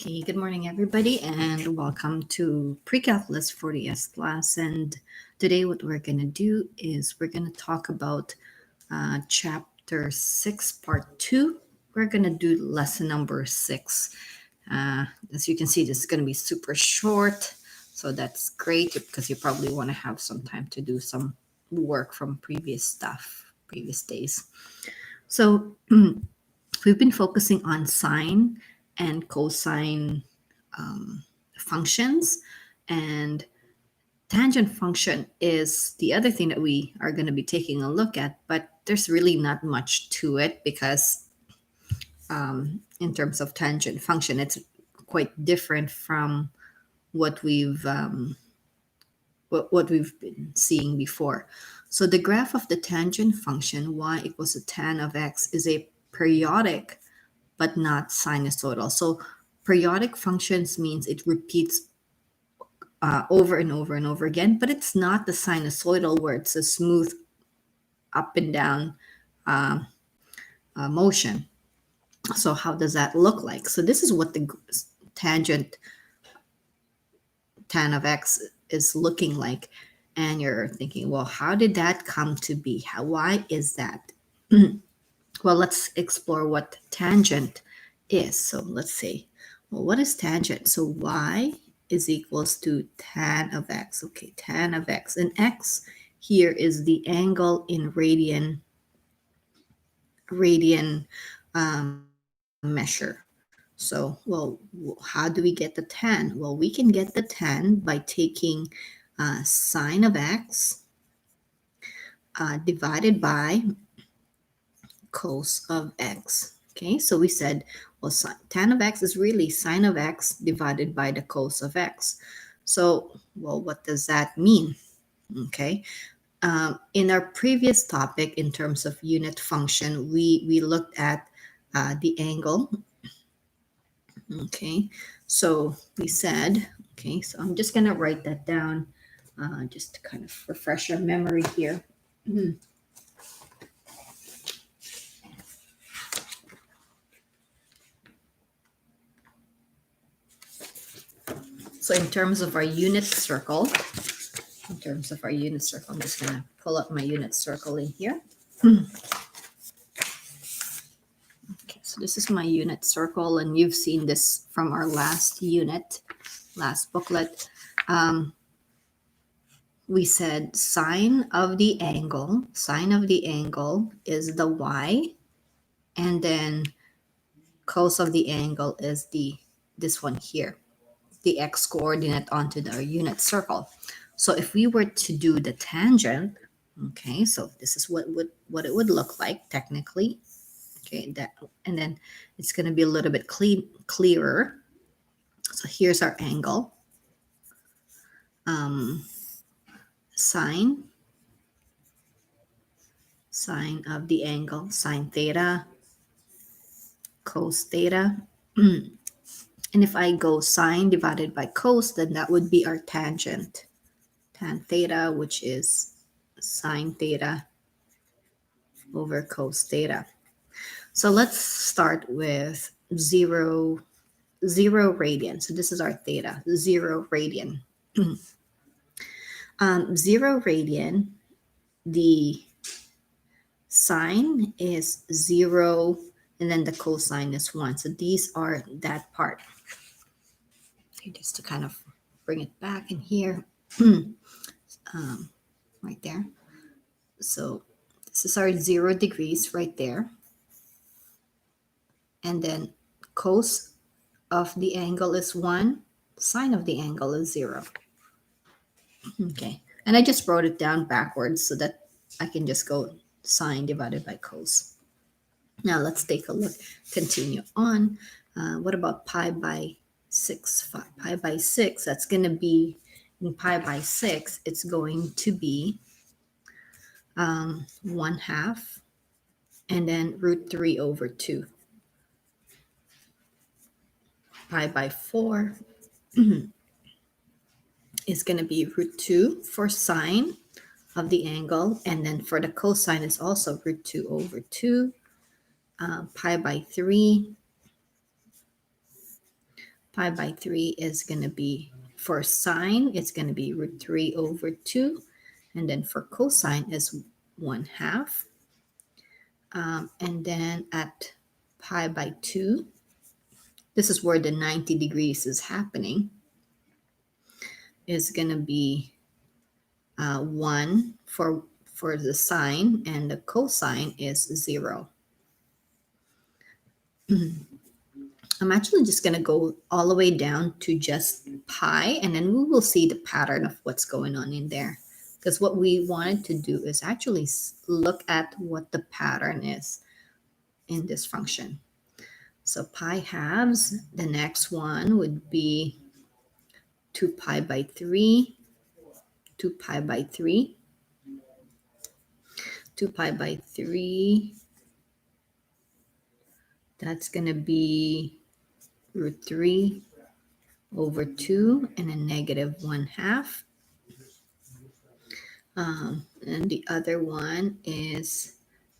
Okay, good morning, everybody, and welcome to Pre-Calculus 40S class. And today, what we're going to do is we're going to talk about Chapter 6, Part 2. We're going to do lesson number 6. As you can see, this is going to be super short, so that's great because you probably want to have some time to do some work from previous days. So, we've been focusing on sine and cosine functions, and tangent function is the other thing that we are going to be taking a look at, but there's really not much to it because in terms of tangent function, it's quite different from what we've been seeing before. So the graph of the tangent function y equals to tan of x is a periodic but not sinusoidal. So periodic functions means it repeats over and over and over again, but it's not the sinusoidal where it's a smooth up and down motion. So how does that look like? So this is what the tangent tan of x is looking like. And you're thinking, well, how did that come to be? Why is that? Well, let's explore what tangent is. So let's say, well, what is tangent? So y is equals to tan of x. Okay, tan of x. And x here is the angle in radian measure. So, well, how do we get the tan? Well, we can get the tan by taking sine of x divided by cos of x. Okay, so we said, well, tan of x is really sine of x divided by the cos of x. So, well, what does that mean? Okay, in our previous topic, in terms of unit function, we looked at the angle. Okay, so we said, okay, so I'm just going to write that down just to kind of refresh our memory here. So in terms of our unit circle, I'm just going to pull up my unit circle in here. Okay, so this is my unit circle, and you've seen this from our last booklet. We said sine of the angle is the y, and then cos of the angle is this one here, the x coordinate onto our unit circle. So if we were to do the tangent, okay, so this is what it would look like technically. Okay, and then it's going to be a little bit clearer. So here's our angle. Sine of the angle, sine theta, cos theta. And if I go sine divided by cos, then that would be our tangent. Tan theta, which is sine theta over cos theta. So let's start with zero radian. So this is our theta, 0 radian. 0 radian, the sine is 0, and then the cosine is 1. So these are that part. Okay, just to kind of bring it back in here, right there. So this is our 0 degrees right there. And then cos of the angle is 1, sine of the angle is 0. Okay, and I just wrote it down backwards so that I can just go sine divided by cos. Now let's take a look, continue on. What about pi by 6? Pi by 6, that's going to be, in pi by 6, it's going to be 1/2, and then root 3 over 2. Pi by 4 is going to be root 2 for sine of the angle, and then for the cosine is also root 2 over 2. Pi by 3 pi by 3 is going to be, for sine, it's going to be root 3 over 2. And then for cosine is 1/2. And then at pi by 2, this is where the 90 degrees is happening, is going to be 1 for the sine, and the cosine is 0. I'm actually just going to go all the way down to just pi, and then we will see the pattern of what's going on in there. Because what we wanted to do is actually look at what the pattern is in this function. So pi halves, the next one would be 2 pi by 3, 2 pi by 3, 2 pi by 3. That's going to be root 3 over 2 and a negative 1/2. And the other one is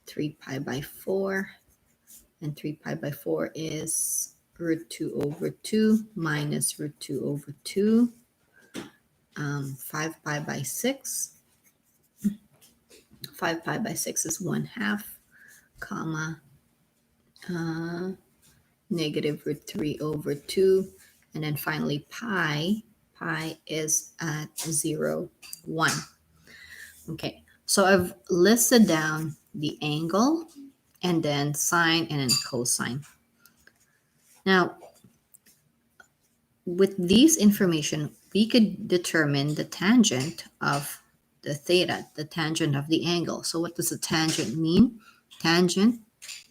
3 pi by 4. And 3 pi by 4 is root 2 over 2 minus root 2 over 2. 5 pi by 6. 5 pi by 6 is 1/2, comma, negative root 3 over 2. And then finally pi is at 0, 1. Okay, so I've listed down the angle and then sine and then cosine. Now, with these information, we could determine the tangent of the theta, the tangent of the angle. So what does a tangent mean? Tangent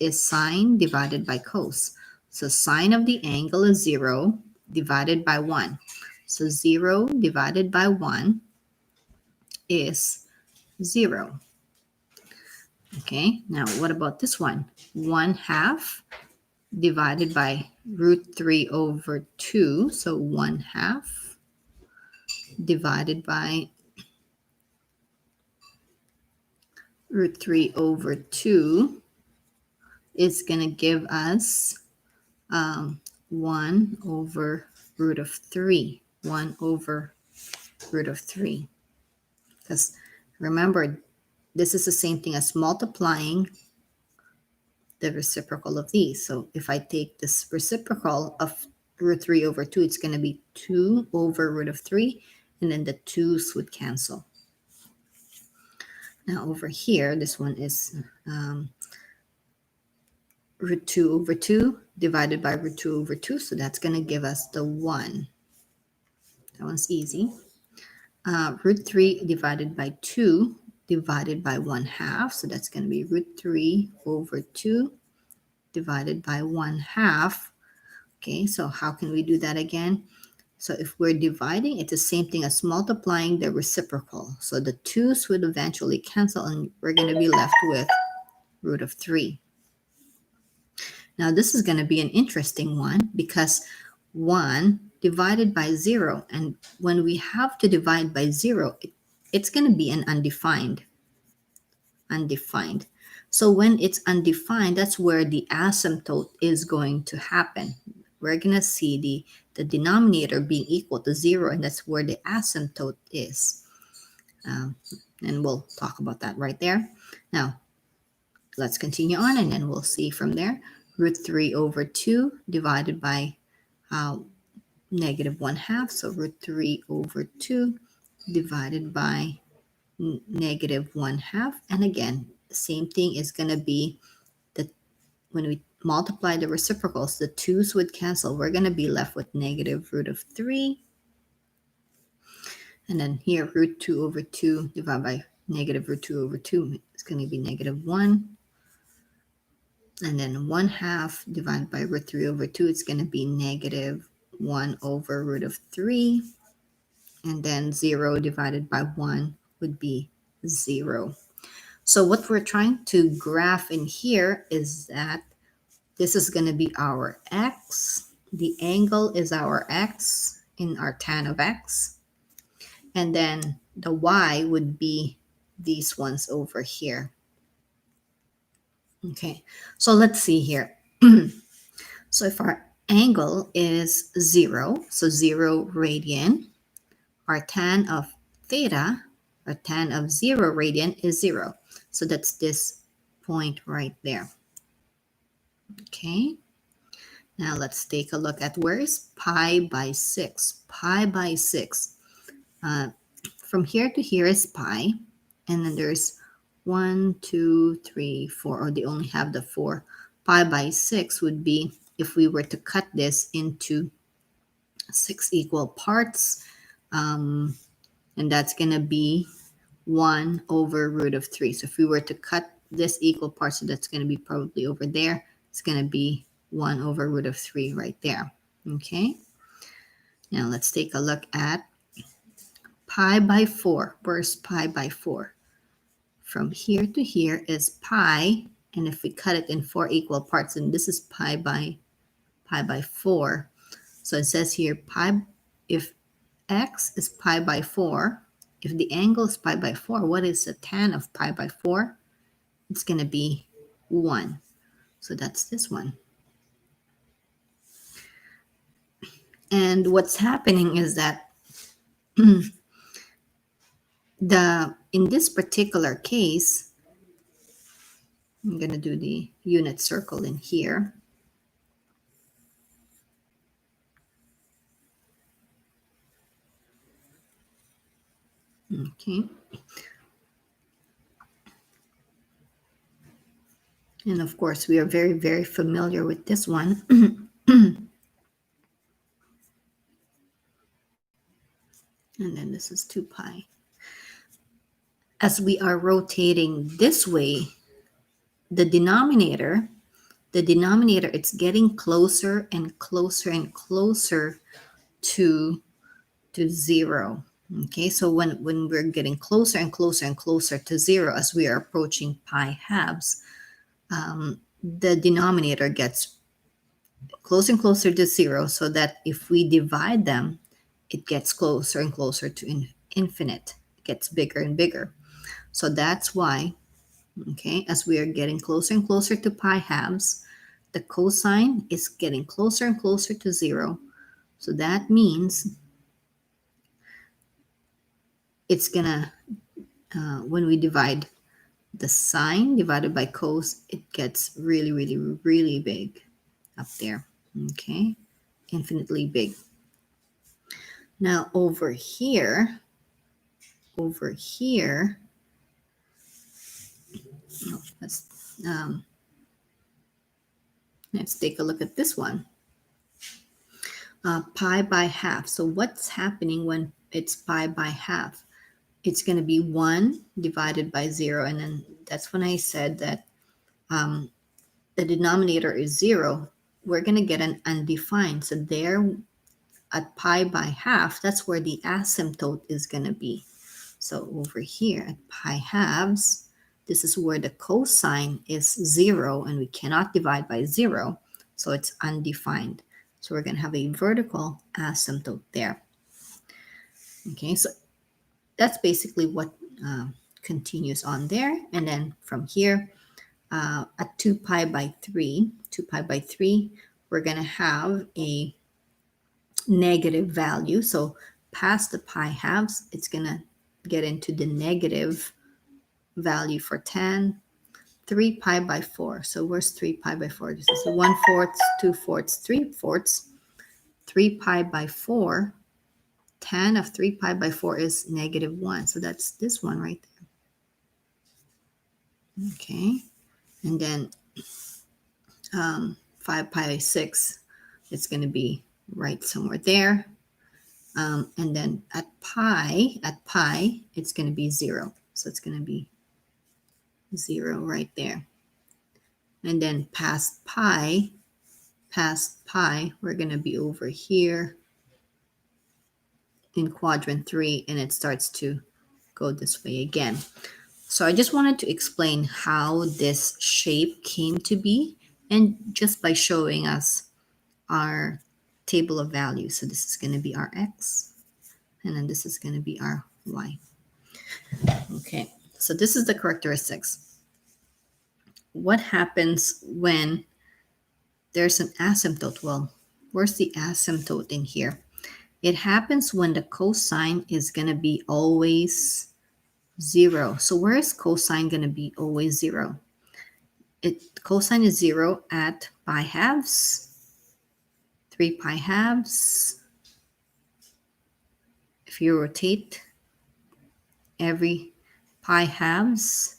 is sine divided by cos. So sine of the angle is 0 divided by 1. So 0 divided by 1 is 0. Okay, now what about this one? 1/2 divided by root 3 over 2. So 1/2 divided by root 3 over 2 is going to give us 1 over root of 3. 1 over root of 3. Because remember, this is the same thing as multiplying the reciprocal of these. So if I take this reciprocal of root 3 over 2, it's going to be 2 over root of 3, and then the 2's would cancel. Now over here, this one is root 2 over 2 divided by root 2 over 2, so that's going to give us the 1. That one's easy. Root 3 divided by 2 divided by 1/2, so that's going to be root 3 over 2 divided by 1/2. Okay, so how can we do that again? So if we're dividing, it's the same thing as multiplying the reciprocal. So the 2's would eventually cancel, and we're going to be left with root of 3. Now this is going to be an interesting one because 1 divided by 0, and when we have to divide by 0, it's going to be an undefined. So when it's undefined, that's where the asymptote is going to happen. We're going to see the denominator being equal to 0, and that's where the asymptote is. And we'll talk about that right there. Now, let's continue on, and then we'll see from there. Root 3 over 2 divided by negative 1/2. So root 3 over 2 divided by negative 1/2. And again, the same thing is going to be that when we multiply the reciprocals, the 2's would cancel. We're going to be left with negative root of 3. And then here, root 2 over 2 divided by negative root 2 over 2 is going to be negative 1. And then 1/2 divided by root 3 over 2, it's going to be negative 1 over root of 3. And then 0 divided by 1 would be 0. So what we're trying to graph in here is that this is going to be our x. The angle is our x in our tan of x. And then the y would be these ones over here. Okay, so let's see here. So if our angle is 0, so 0 radian. Our tan of theta, or tan of 0 radian is 0. So that's this point right there. Okay. Now let's take a look at where is pi by 6. Pi by 6. From here to here is pi. And then there's 1, 2, 3, 4. Or they only have the 4. Pi by 6 would be if we were to cut this into 6 equal parts. And that's going to be 1 over root of 3. So if we were to cut this equal parts, so that's going to be probably over there. It's going to be 1 over root of 3 right there. Okay. Now let's take a look at pi by 4. Where's pi by 4? From here to here is pi. And if we cut it in 4 equal parts, and this is pi by 4. So it says here pi, if x is pi by 4, if the angle is pi by 4, what is the tan of pi by 4? It's going to be 1. So that's this one. And what's happening is that in this particular case, I'm going to do the unit circle in here. Okay. And of course, we are very, very familiar with this one. And then this is 2 pi. As we are rotating this way, the denominator, it's getting closer and closer and closer to 0. Okay, so when we're getting closer and closer and closer to 0, as we are approaching pi halves, the denominator gets closer and closer to 0, so that if we divide them, it gets closer and closer to infinite. It gets bigger and bigger. So that's why, okay, as we are getting closer and closer to pi halves, the cosine is getting closer and closer to 0. So that means it's gonna, when we divide the sine divided by cos, it gets really, really, really big up there. Okay, infinitely big. Now over here, let's take a look at this one. Pi by half. So what's happening when it's pi by half? It's going to be 1 divided by 0. And then that's when I said that the denominator is 0. We're going to get an undefined. So there at pi by half, that's where the asymptote is going to be. So over here at pi halves, this is where the cosine is 0, and we cannot divide by 0. So it's undefined. So we're going to have a vertical asymptote there. Okay, so that's basically what continues on there. And then from here, at 2 pi by 3, we're going to have a negative value. So past the pi halves, it's going to get into the negative value for tan. 3 pi by 4. So where's 3 pi by 4? This is 1/4, 2/4, 3/4. 3 pi by 4. Tan of 3 pi by 4 is -1. So that's this one right there. Okay. And then 5 pi by 6, it's going to be right somewhere there. And then at pi, it's going to be 0. So it's going to be 0 right there. And then past pi, we're going to be over here in quadrant 3, and it starts to go this way again. So I just wanted to explain how this shape came to be, and just by showing us our table of values. So this is going to be our x, and then this is going to be our y. Okay, so this is the characteristics. What happens when there's an asymptote? Well, Where's the asymptote in here? It happens when the cosine is going to be always 0. So where is cosine going to be always 0? Cosine is 0 at pi halves, 3 pi halves. If you rotate every pi halves,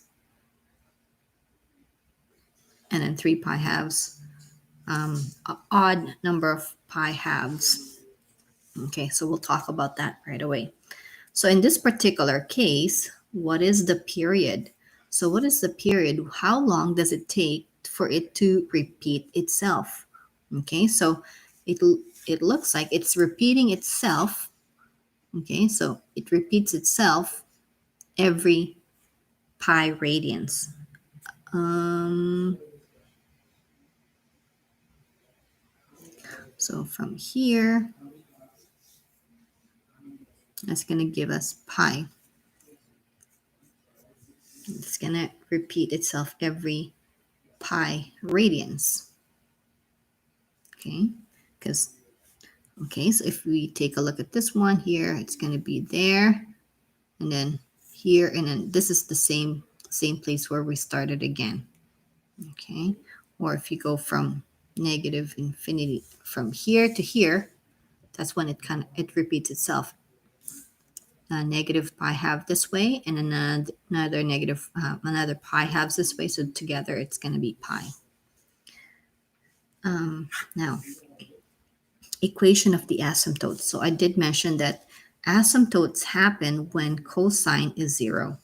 and then 3 pi halves, an odd number of pi halves. Okay, so we'll talk about that right away. So in this particular case, what is the period? So what is the period? How long does it take for it to repeat itself? Okay, so it looks like it's repeating itself. Okay, so it repeats itself every pi radians. So from here, that's going to give us pi. It's going to repeat itself every pi radians. Okay, so if we take a look at this one here, it's going to be there, and then here, and then this is the same place where we started again. Okay, or if you go from negative infinity from here to here, that's when it repeats itself. Negative pi half this way, and another negative another pi halves this way. So together, it's going to be pi. Now, equation of the asymptotes. So I did mention that asymptotes happen when cosine is 0.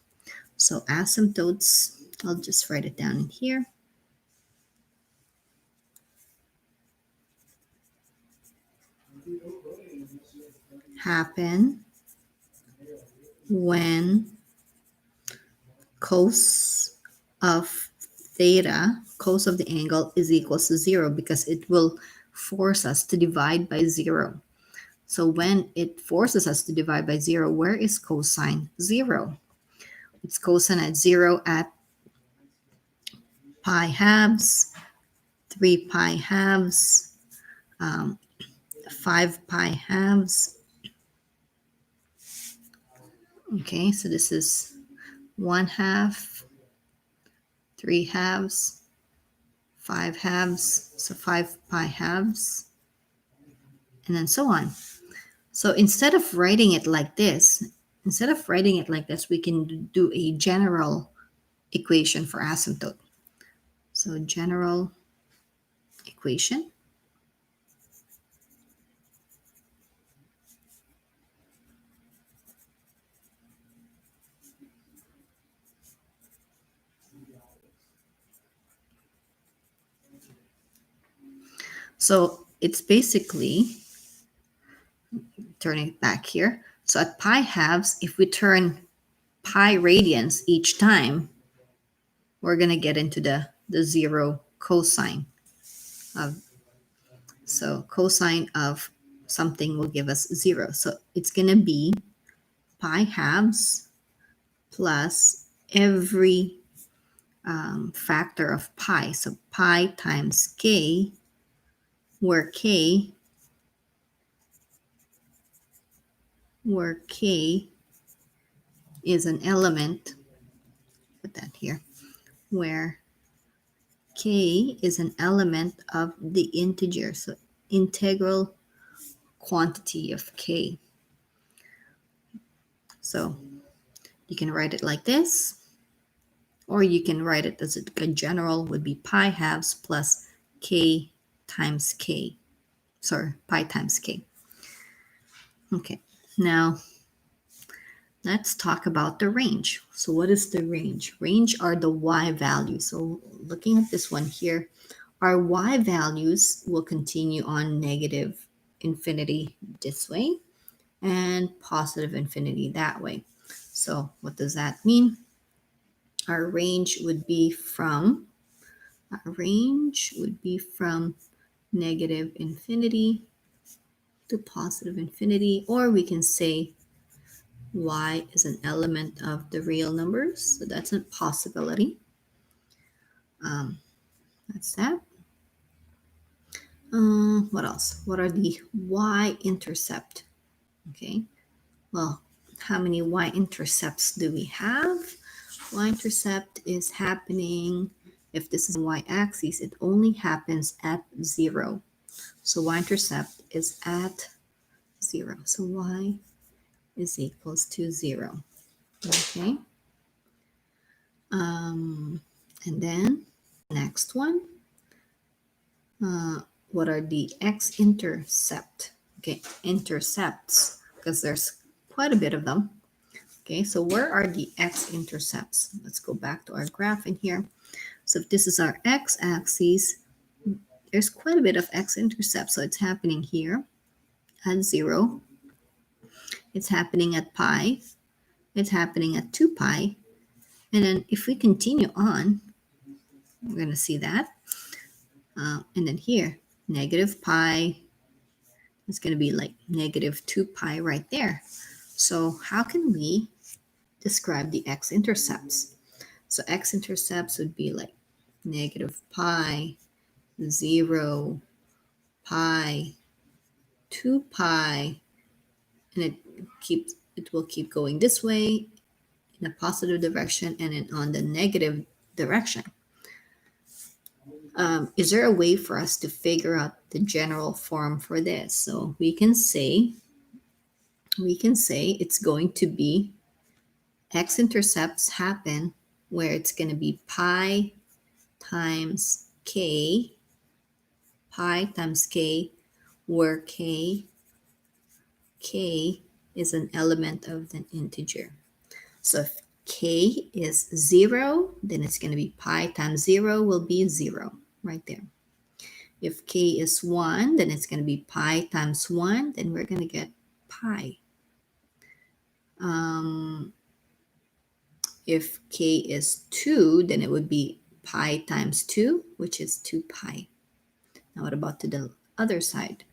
So asymptotes, I'll just write it down in here. Happen when cos of theta, cos of the angle, is equals to 0, because it will force us to divide by 0. So when it forces us to divide by 0, where is cosine 0? It's cosine at 0 at pi halves, 3 pi halves, 5 pi halves. Okay, so this is 1 half, 3 halves, 5 halves, so 5 pi halves, and then so on. So instead of writing it like this, we can do a general equation for asymptote. So general equation. So it's basically, turning it back here. So at pi halves, if we turn pi radians each time, we're going to get into the 0 cosine of, so cosine of something will give us 0. So it's going to be pi halves plus every factor of pi. So pi times k, where k is an element, put that here, where k is an element of the integer, so integral quantity of k. So you can write it like this, or you can write it as a general would be pi halves plus k times k. Sorry, pi times k. Okay, now let's talk about the range. So what is the range? Range are the y values. So looking at this one here, our y values will continue on negative infinity this way and positive infinity that way. So what does that mean? Our range would be from negative infinity to positive infinity, or we can say y is an element of the real numbers. So that's a possibility. That's that. What else? What are the y-intercept? Okay, well, how many y-intercepts do we have? Y-intercept is happening, if this is y-axis, it only happens at 0. So y-intercept is at 0. So y is equals to 0. Okay. And then next one, what are the x-intercept? Okay, intercepts, because there's quite a bit of them. Okay, so where are the x-intercepts? Let's go back to our graph in here. So if this is our x-axis, there's quite a bit of x-intercepts. So it's happening here at 0. It's happening at pi. It's happening at 2 pi. And then if we continue on, we're going to see that. And then here, negative pi is going to be like negative 2 pi right there. So how can we describe the x-intercepts? So x-intercepts would be like negative pi, 0, pi, 2 pi, and it will keep going this way in a positive direction and then on the negative direction. Is there a way for us to figure out the general form for this? So we can say it's going to be x-intercepts happen where it's going to be pi times k, where k is an element of an integer. So if k is 0, then it's going to be pi times 0 will be 0 right there. If k is 1, then it's going to be pi times 1, then we're going to get pi. If k is 2, then it would be pi times 2, which is 2 pi. Now what about to the other side?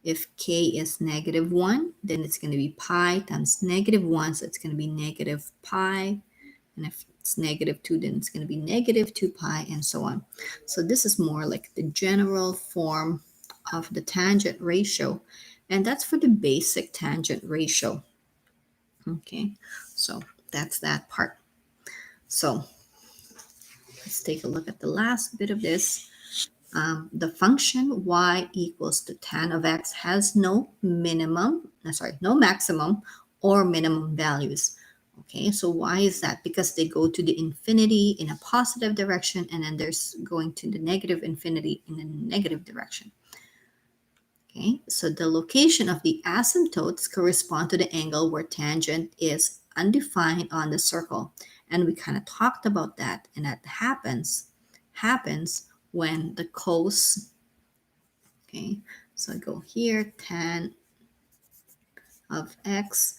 If k is negative 1, then it's going to be pi times negative 1, so it's going to be negative pi. And if it's negative 2, then it's going to be negative 2 pi, and so on. So this is more like the general form of the tangent ratio. And that's for the basic tangent ratio. Okay, so that's that part. So let's take a look at the last bit of this. The function y equals to tan of x has no maximum or minimum values. Okay, so why is that? Because they go to the infinity in a positive direction, and then there's going to the negative infinity in a negative direction. Okay, so the location of the asymptotes correspond to the angle where tangent is undefined on the circle. And we kind of talked about that, and that happens when the cos, okay, so I go here, tan of x,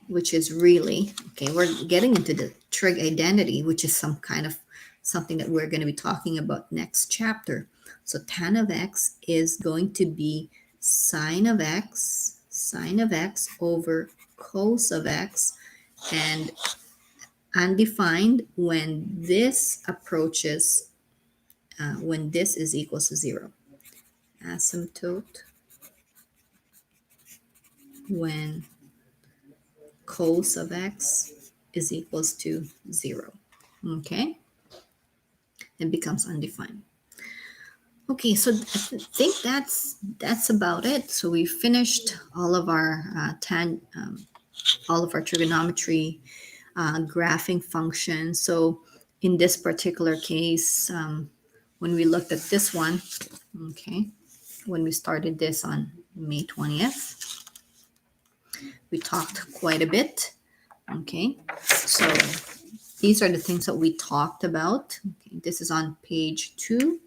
which is really, okay, we're getting into the trig identity, which is some kind of something that we're going to be talking about next chapter. So tan of x is going to be sine of x over cos of x, and undefined when this approaches, when this is equals to 0. Asymptote when cos of x is equals to 0. Okay, it becomes undefined. Okay, so I think that's about it. So we finished all of our all of our trigonometry graphing functions. So in this particular case, when we looked at this one, okay, when we started this on May 20th, we talked quite a bit. Okay, so these are the things that we talked about. Okay, this is on page 2,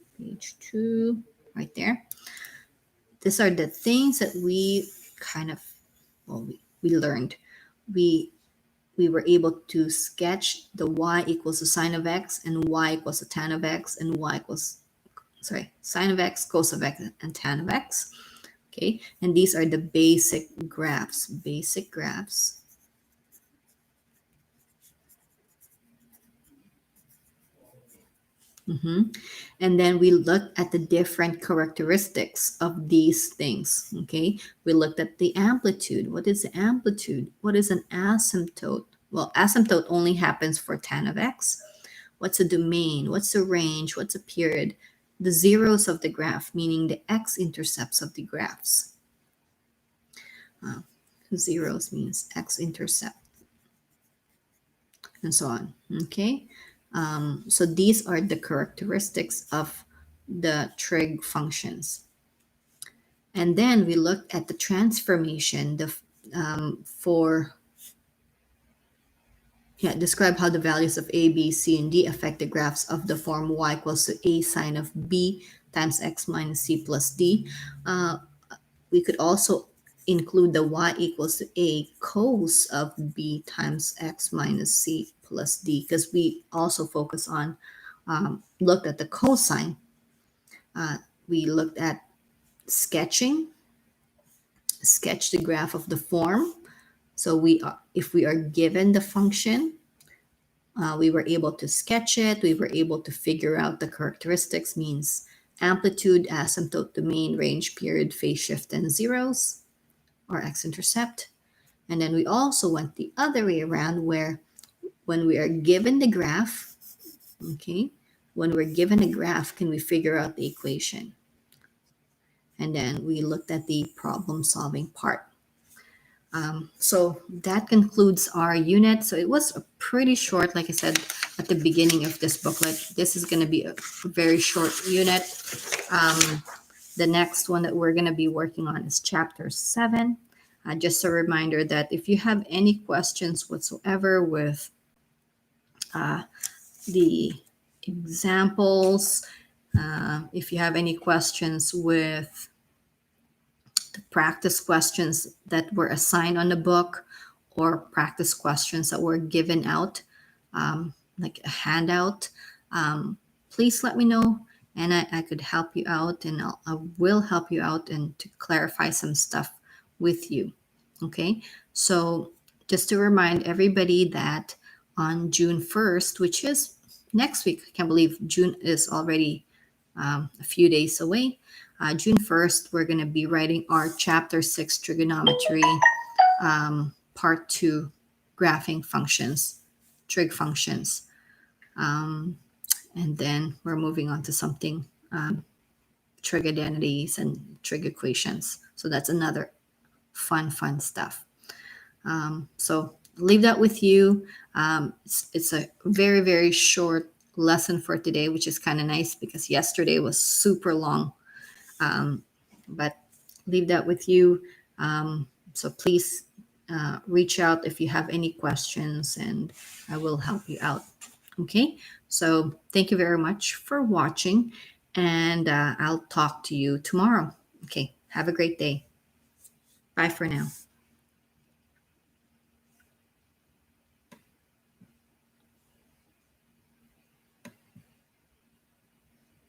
right there. These are the things that we kind of, well, we learned. We were able to sketch the y equals the sine of x, and y equals the tan of x, and sine of x, cos of x, and tan of x. Okay, and these are the basic graphs. And then we looked at the different characteristics of these things. Okay, we looked at the amplitude. What is the amplitude? What is an asymptote? Well, asymptote only happens for tan of x. What's a domain? What's a range? What's a period? The zeros of the graph, meaning the x-intercepts of the graphs. Zeros means x-intercept, and so on. Okay, so these are the characteristics of the trig functions. And then we looked at the transformation describe how the values of a, b, c, and d affect the graphs of the form y equals to a sine of b times x minus c plus d. We could also include the y equals to a cos of b times x minus c plus d, because we also focus on, looked at the cosine. We looked at sketch the graph of the form. So if we are given the function, we were able to sketch it. We were able to figure out the characteristics, means amplitude, asymptote, domain, range, period, phase shift, and zeros, or x-intercept. And then we also went the other way around, where when we are given the graph, okay, when we're given a graph, can we figure out the equation? And then we looked at the problem solving part. So that concludes our unit. So it was pretty short, like I said at the beginning of this booklet. This is going to be a very short unit. The next one that we're going to be working on is chapter 7. Just a reminder that if you have any questions whatsoever with the examples, if you have any questions with the practice questions that were assigned on the book, or practice questions that were given out, like a handout, please let me know, and I could help you out, and I will help you out and to clarify some stuff with you. Okay, so just to remind everybody that on June 1st, which is next week, I can't believe June is already a few days away. June 1st, we're going to be writing our chapter 6 trigonometry, part 2 graphing functions, trig functions. And then we're moving on to something, trig identities and trig equations. So that's another fun stuff. So leave that with you. It's a very, very short lesson for today, which is kind of nice because yesterday was super long. But leave that with you. So please reach out if you have any questions, and I will help you out. Okay, so thank you very much for watching, and I'll talk to you tomorrow. Okay, have a great day. Bye for now.